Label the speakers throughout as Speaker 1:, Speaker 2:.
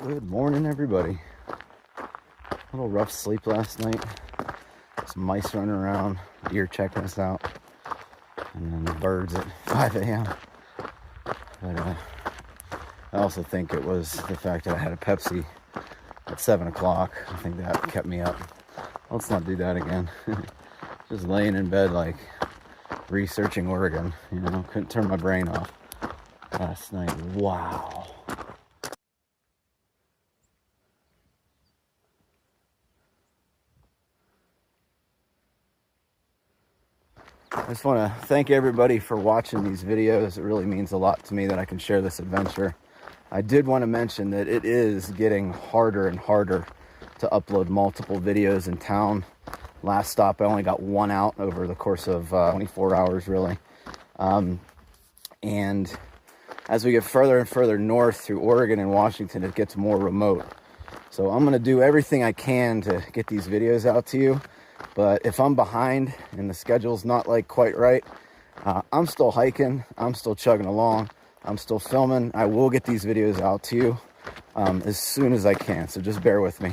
Speaker 1: Good morning, everybody. A little rough sleep last night. Some mice running around, deer checking us out, and then the birds at 5 a.m. But I also think it was the fact that I had a Pepsi at 7 o'clock. I think that kept me up. Let's not do that again. Just laying in bed like researching Oregon, you know, couldn't turn my brain off last night. Wow. I just want to thank everybody for watching these videos. It really means a lot to me that I can share this adventure. I did want to mention that it is getting harder and harder to upload multiple videos in town. Last stop, I only got one out over the course of 24 hours, really. And as we get further and further north through Oregon and Washington, it gets more remote. So I'm going to do everything I can to get these videos out to you. But if I'm behind and the schedule's not like quite right, I'm still hiking, I'm still chugging along, I'm still filming. I will get these videos out to you as soon as I can, so just bear with me.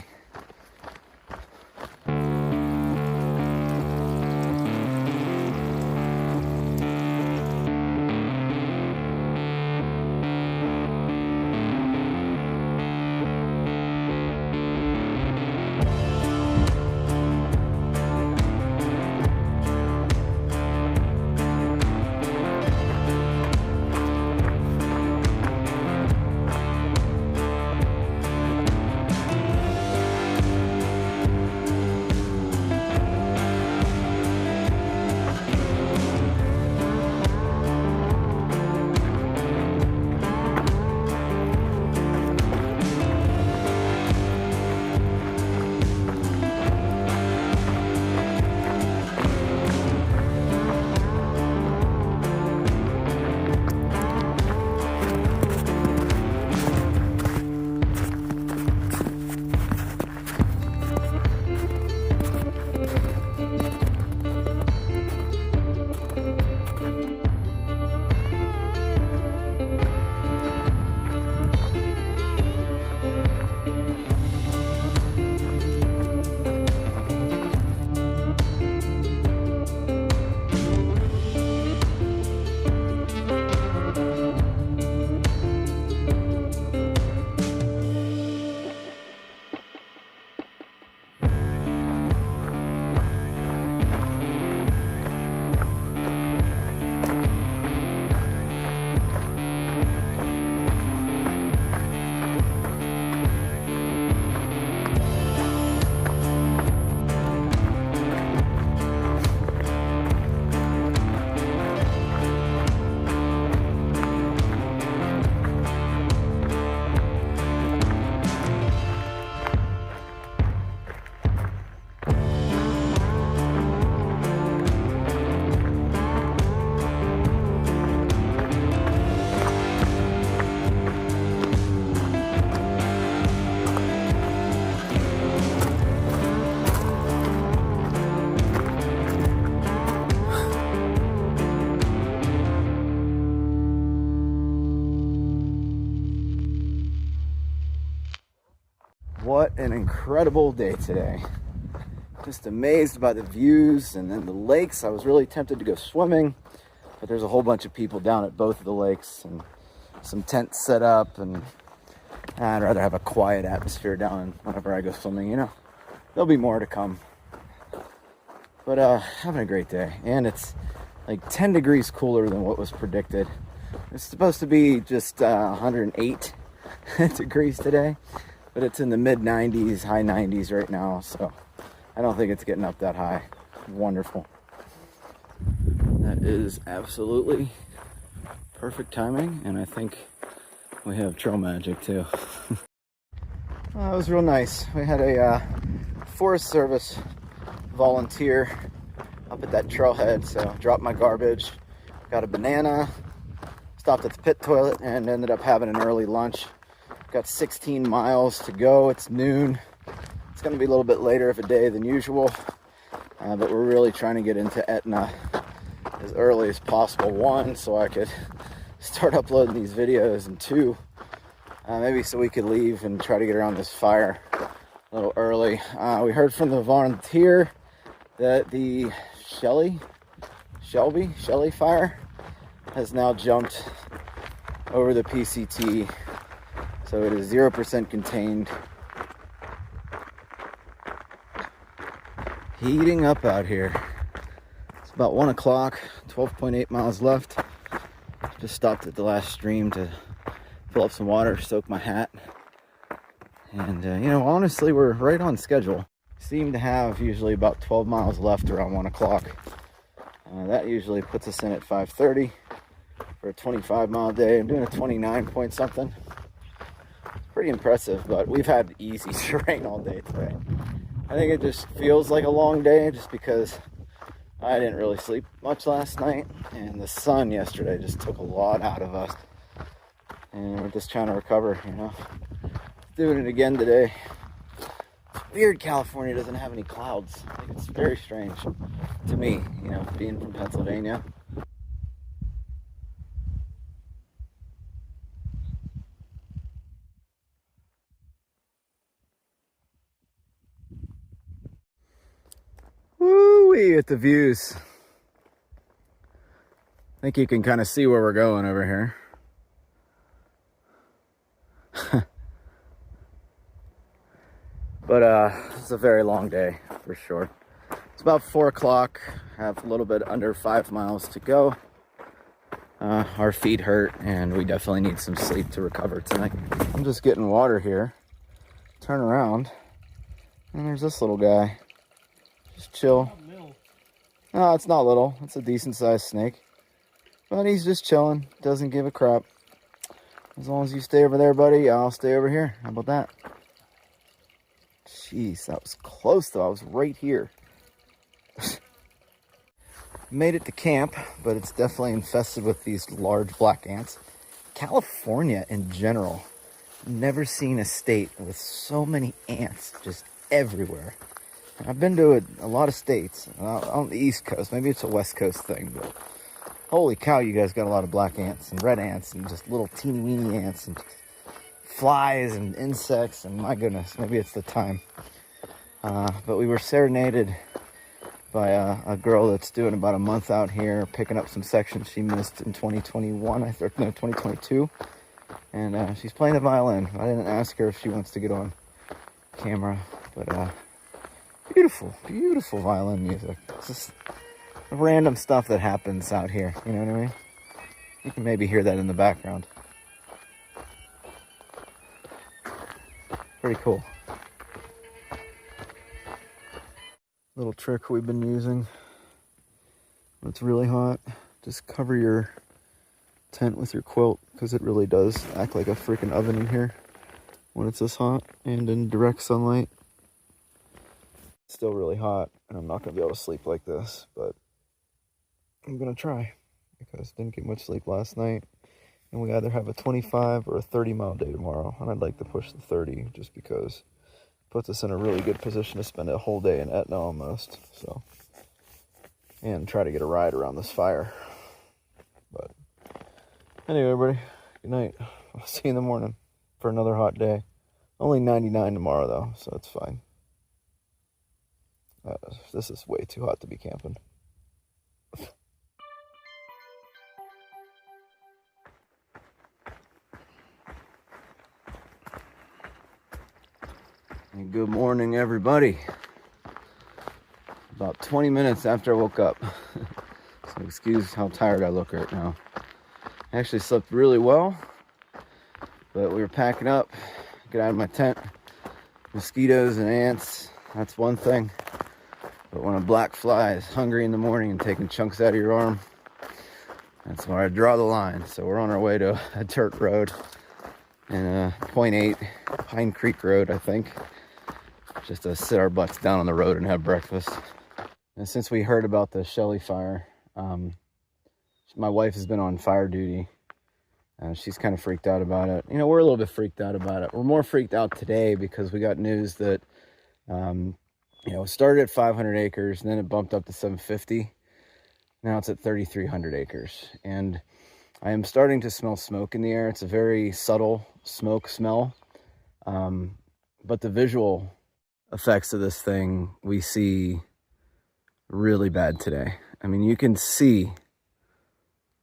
Speaker 1: What an incredible day today. Just amazed by the views and then the lakes. I was really tempted to go swimming, but there's a whole bunch of people down at both of the lakes and some tents set up, and I'd rather have a quiet atmosphere down whenever I go swimming, you know. There'll be more to come. But having a great day, and it's like 10 degrees cooler than what was predicted. It's supposed to be just 108 degrees today, but it's in the mid 90s, high 90s right now, so I don't think it's getting up that high. Wonderful. That is absolutely perfect timing, and I think we have trail magic too. Well, that was real nice. We had a Forest Service volunteer up at that trailhead, so dropped my garbage, got a banana, stopped at the pit toilet, and ended up having an early lunch. Got 16 miles to go. It's noon. It's going to be a little bit later of a day than usual, but we're really trying to get into Etna as early as possible. One, so I could start uploading these videos, and two, maybe so we could leave and try to get around this fire a little early. We heard from the volunteer that the Shelly fire has now jumped over the PCT, so it is 0% contained. Heating up out here. It's about 1 o'clock, 12.8 miles left. Just stopped at the last stream to fill up some water, soak my hat. And, you know, honestly, we're right on schedule. Seem to have usually about 12 miles left around 1 o'clock. That usually puts us in at 5:30 for a 25-mile day. I'm doing a 29 point something. Pretty impressive, but we've had easy terrain all day today. I think it just feels like a long day just because I didn't really sleep much last night, and the sun yesterday just took a lot out of us. And we're just trying to recover, you know. Doing it again today. It's weird California doesn't have any clouds. I think it's very strange to me, you know, being from Pennsylvania. Woo-wee at the views. I think you can kind of see where we're going over here. But it's a very long day for sure. It's about 4 o'clock. Have a little bit under 5 miles to go. Our feet hurt and we definitely need some sleep to recover tonight. I'm just getting water here. Turn around and there's this little guy. Just chill. No, it's not little. It's a decent sized snake. But he's just chilling. Doesn't give a crap. As long as you stay over there, buddy, I'll stay over here. How about that? Jeez, that was close though. I was right here. Made it to camp, but it's definitely infested with these large black ants. California in general, never seen a state with so many ants just everywhere. I've been to a lot of states on the East Coast. Maybe it's a West Coast thing, but holy cow, you guys got a lot of black ants and red ants and just little teeny weeny ants and flies and insects, and my goodness, maybe it's the time. But we were serenaded by a girl that's doing about a month out here, picking up some sections she missed in 2021, no, 2022. And she's playing the violin. I didn't ask her if she wants to get on camera, but beautiful, beautiful violin music. It's just random stuff that happens out here, you know what I mean? You can maybe hear that in the background. Pretty cool. Little trick we've been using when it's really hot. Just cover your tent with your quilt, because it really does act like a freaking oven in here when it's this hot and in direct sunlight. It's still really hot and I'm not going to be able to sleep like this, but I'm going to try because I didn't get much sleep last night. And we either have a 25 or a 30-mile day tomorrow, and I'd like to push the 30 just because it puts us in a really good position to spend a whole day in Etna almost. So, and try to get a ride around this fire. But anyway, everybody, good night. I'll see you in the morning for another hot day. Only 99 tomorrow though, so it's fine. This is way too hot to be camping. And good morning, everybody. About 20 minutes after I woke up. So excuse how tired I look right now. I actually slept really well, but we were packing up, get out of my tent. Mosquitoes and ants, that's one thing. But when a black fly is hungry in the morning and taking chunks out of your arm, that's where I draw the line. So we're on our way to a dirt road in 0.8 Pine Creek Road, I think. Just to sit our butts down on the road and have breakfast. And since we heard about the Shelly fire, my wife has been on fire duty. She's kind of freaked out about it. You know, we're a little bit freaked out about it. We're more freaked out today because we got news that, you know, it started at 500 acres and then it bumped up to 750. Now it's at 3,300 acres. And I am starting to smell smoke in the air. It's a very subtle smoke smell. But the visual effects of this thing we see really bad today. I mean, you can see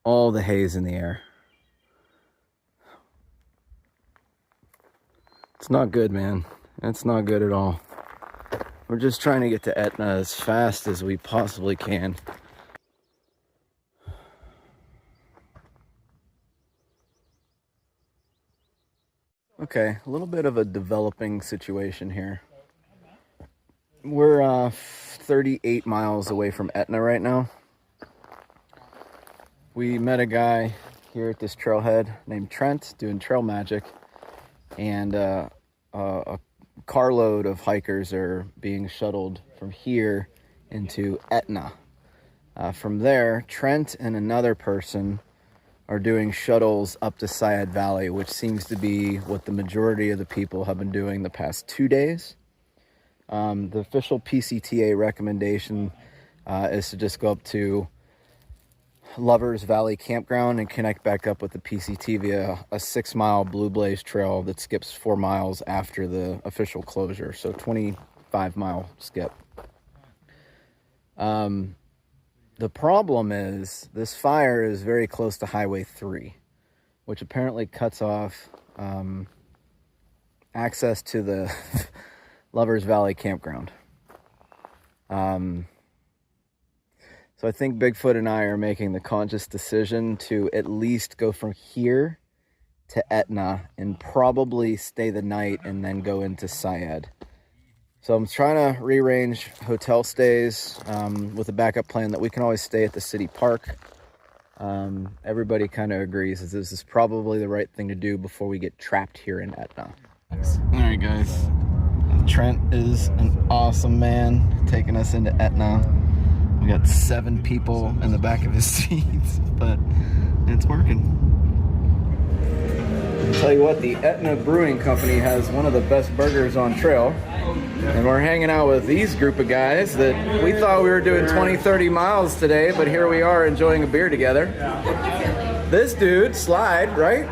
Speaker 1: all the haze in the air. It's not good, man. It's not good at all. We're just trying to get to Etna as fast as we possibly can. Okay, a little bit of a developing situation here. We're 38 miles away from Etna right now. We met a guy here at this trailhead named Trent doing trail magic, and a carload of hikers are being shuttled from here into Etna. From there, Trent and another person are doing shuttles up to Syed Valley, which seems to be what the majority of the people have been doing the past 2 days. The official PCTA recommendation is to just go up to Lovers Valley Campground and connect back up with the PCT via a 6-mile Blue Blaze trail that skips 4 miles after the official closure. So 25-mile skip. The problem is this fire is very close to Highway 3, which apparently cuts off access to the Lovers Valley Campground. So I think Bigfoot and I are making the conscious decision to at least go from here to Etna and probably stay the night and then go into Syed. So I'm trying to rearrange hotel stays with a backup plan that we can always stay at the city park. Everybody kind of agrees that this is probably the right thing to do before we get trapped here in Etna. All right, guys. Trent is an awesome man taking us into Etna. We got 7 people in the back of his seats, but it's working. I'll tell you what, the Etna Brewing Company has one of the best burgers on trail. And we're hanging out with these group of guys that we thought we were doing 20, 30 miles today, but here we are enjoying a beer together. This dude, Slide, right?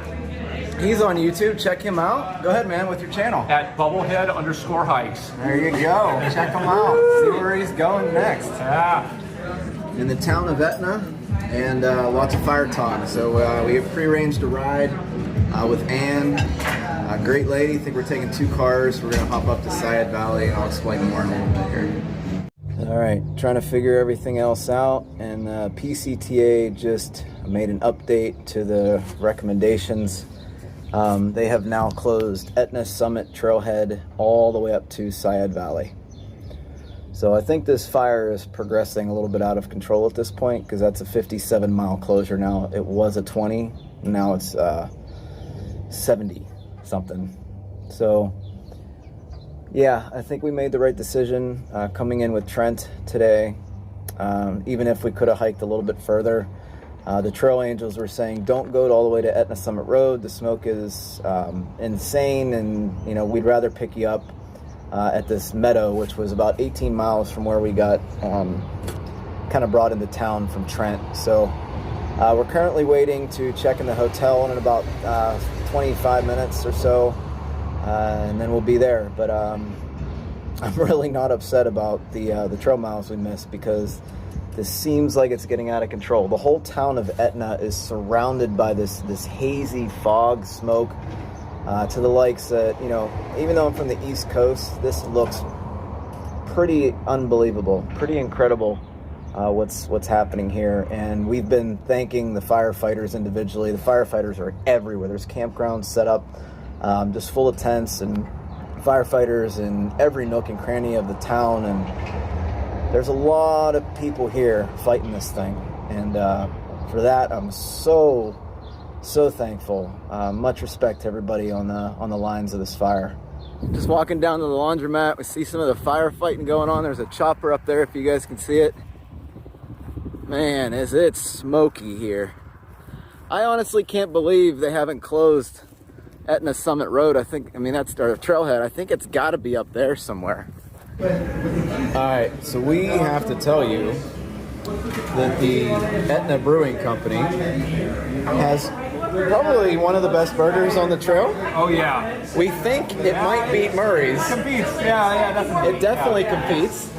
Speaker 1: He's on YouTube. Check him out. Go ahead, man, with your channel.
Speaker 2: At bubblehead_hikes.
Speaker 1: There you go. Check him out. See where he's going next.
Speaker 2: Yeah.
Speaker 1: In the town of Etna, and lots of fire talk. So we have prearranged a ride with Ann, a great lady. I think we're taking 2 cars. We're gonna hop up to Syed Valley, and I'll explain more in a little bit here. All right, trying to figure everything else out, and PCTA just made an update to the recommendations. They have now closed Etna Summit Trailhead all the way up to Syed Valley. So I think this fire is progressing a little bit out of control at this point, because that's a 57-mile closure now. It was a 20, now it's 70 something. So yeah, I think we made the right decision coming in with Trent today. Even if we could have hiked a little bit further, the trail angels were saying don't go all the way to Etna Summit Road. The smoke is insane, and you know, we'd rather pick you up at this meadow, which was about 18 miles from where we got kind of brought into town from Trent. So we're currently waiting to check in the hotel in about 25 minutes or so, and then we'll be there. But I'm really not upset about the trail miles we missed, because this seems like it's getting out of control. The whole town of Etna is surrounded by this hazy fog smoke, to the likes that, you know, even though I'm from the East Coast, this looks pretty unbelievable, pretty incredible what's happening here. And we've been thanking the firefighters individually. The firefighters are everywhere. There's campgrounds set up just full of tents and firefighters in every nook and cranny of the town, and there's a lot of people here fighting this thing, and for that I'm so thankful. Much respect to everybody on the lines of this fire. Just walking down to the laundromat, we see some of the firefighting going on. There's a chopper up there if you guys can see it. Man, is it smoky here. I honestly can't believe they haven't closed Etna Summit Road. I mean that's our trailhead. I think it's got to be up there somewhere. All right, so we have to tell you that the Etna Brewing Company has probably one of the best burgers on the trail.
Speaker 2: Oh yeah.
Speaker 1: We think it might beat Murray's.
Speaker 2: Competes. Yeah, definitely.
Speaker 1: It definitely competes.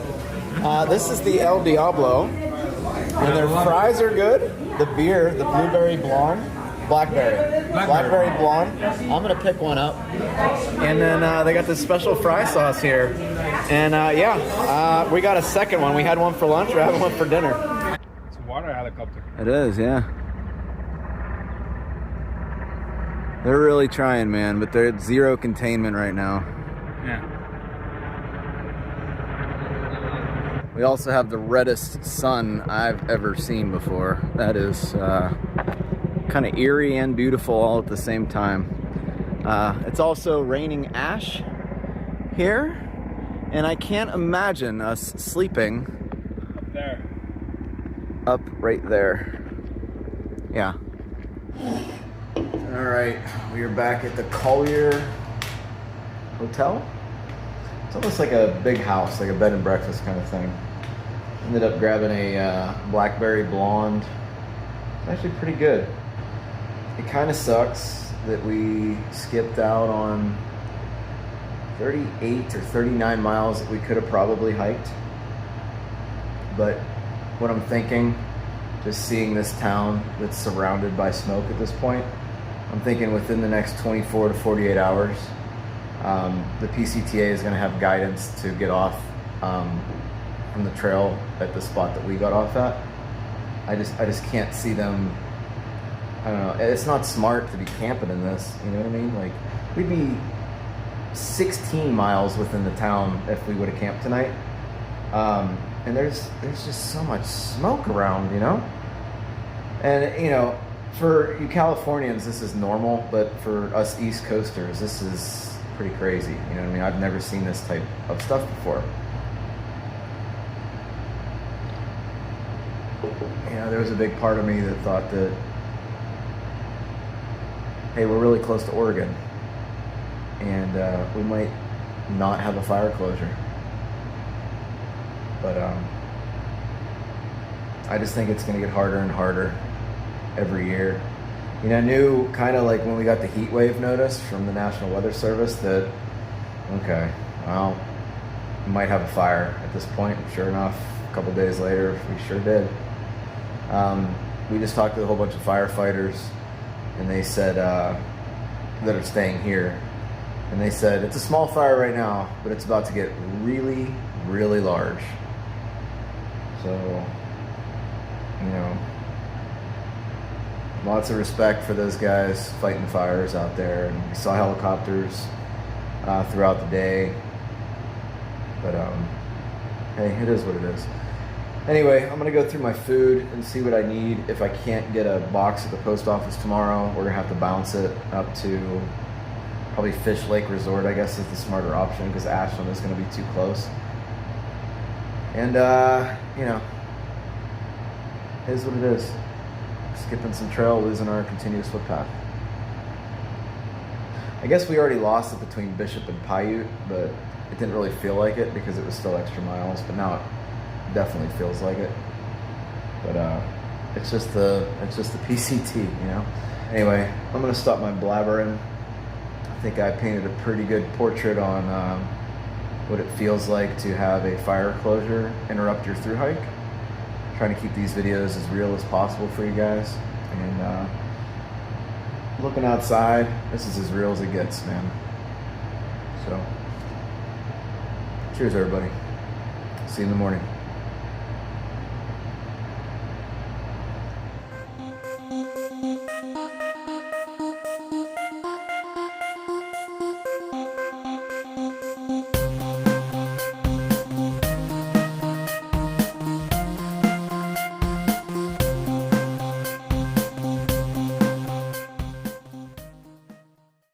Speaker 1: This is the El Diablo, and their fries are good. The beer, the blueberry blonde, blackberry blonde. I'm gonna pick one up, and then they got this special fry sauce here, and we got a second one. We had one for lunch. We're having one for dinner.
Speaker 2: It's a water helicopter.
Speaker 1: It is, yeah. They're really trying, man, but they're at zero containment right now.
Speaker 2: Yeah.
Speaker 1: We also have the reddest sun I've ever seen before. That is kind of eerie and beautiful all at the same time. It's also raining ash here, and I can't imagine us sleeping
Speaker 2: There.
Speaker 1: up right there. Yeah. All right, we are back at the Collier Hotel. It's almost like a big house, like a bed and breakfast kind of thing. Ended up grabbing a blackberry blonde. It's actually pretty good. It kind of sucks that we skipped out on 38 or 39 miles that we could have probably hiked. But what I'm thinking, just seeing this town that's surrounded by smoke at this point, I'm thinking within the next 24 to 48 hours, the PCTA is going to have guidance to get off from the trail at the spot that we got off at. I just can't see them. I don't know. It's not smart to be camping in this. You know what I mean? Like, we'd be 16 miles within the town if we would have camped tonight. And there's just so much smoke around, you know. And you know, for you Californians, this is normal, but for us East Coasters, this is pretty crazy. You know what I mean? I've never seen this type of stuff before. You know, there was a big part of me that thought that, hey, we're really close to Oregon, and we might not have a fire closure. But I just think it's going to get harder and harder every year. You know, I knew kind of like when we got the heat wave notice from the National Weather Service that, okay, well, we might have a fire at this point. Sure enough, a couple days later, we sure did. We just talked to a whole bunch of firefighters, and they said that are staying here, and they said it's a small fire right now, but it's about to get really, really large. So, you know, lots of respect for those guys fighting fires out there. And we saw helicopters throughout the day. But, hey, it is what it is. Anyway, I'm going to go through my food and see what I need. If I can't get a box at the post office tomorrow, we're going to have to bounce it up to probably Fish Lake Resort, I guess is the smarter option, because Ashland is going to be too close. And, you know, it is what it is. Skipping some trail, losing our continuous footpath. I guess we already lost it between Bishop and Paiute, but it didn't really feel like it because it was still extra miles, but now it definitely feels like it. But it's just the PCT, you know. Anyway, I'm gonna stop my blabbering. I think I painted a pretty good portrait on what it feels like to have a fire closure interrupt your through hike. Trying to keep these videos as real as possible for you guys. And looking outside, this is as real as it gets, man. So, cheers everybody. See you in the morning.